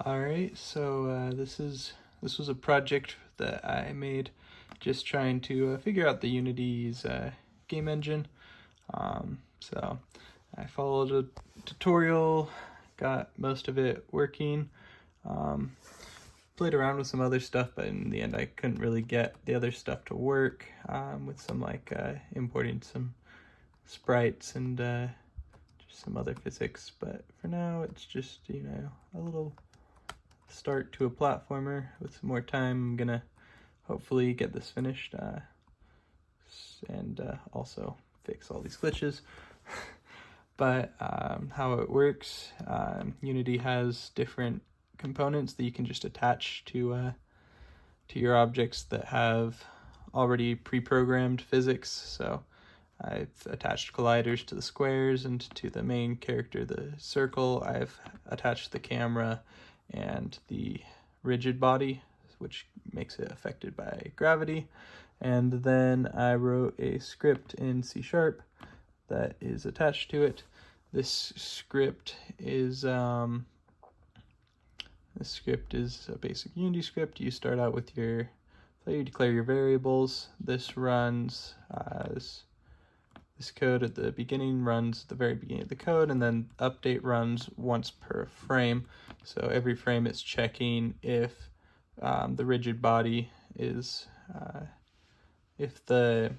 All right, so this was a project that I made, just trying to figure out the Unity's game engine. So I followed a tutorial, got most of it working. Um, Played around with some other stuff, but in the end I couldn't really get the other stuff to work, with some importing some sprites and just some other physics. But for now it's just, a little start to a platformer. With some more time I'm gonna hopefully get this finished, and also fix all these glitches. But how it works, Unity has different components that you can just attach to your objects that have already pre-programmed physics. So I've attached colliders to the squares, and to the main character, the circle, I've attached the camera and the rigid body, which makes it affected by gravity. And then I wrote a script in C# that is attached to it. This script is a basic Unity script. You start out with your player, you declare your variables. This runs this code at the beginning runs at the very beginning of the code, and then update runs once per frame. So every frame it's checking if the rigid body is if the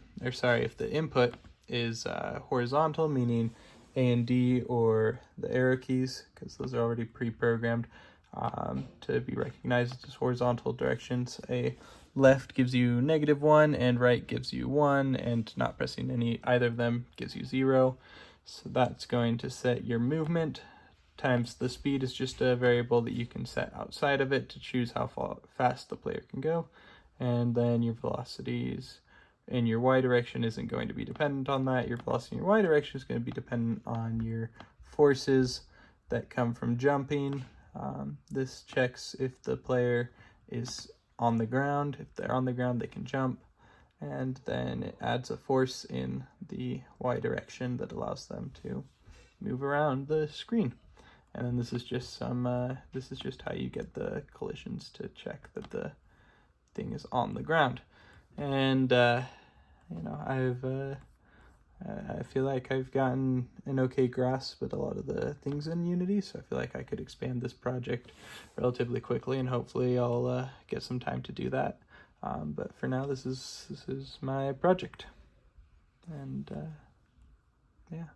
input is horizontal, meaning A and D, or the arrow keys, because those are already pre-programmed to be recognized as horizontal directions. A left gives you -1 and right gives you 1, and not pressing either of them gives you 0. So that's going to set your movement, times the speed is just a variable that you can set outside of it to choose how fast the player can go. And then your velocities in your y direction isn't going to be dependent on that. Your velocity in your y direction is going to be dependent on your forces that come from jumping. This checks if the player is on the ground. If they're on the ground, they can jump. And then it adds a force in the y direction that allows them to move around the screen. And then this is just how you get the collisions to check that the thing is on the ground. And I feel like I've gotten an okay grasp at a lot of the things in Unity, so I feel like I could expand this project relatively quickly, and hopefully I'll get some time to do that. But for now, this is my project, and yeah.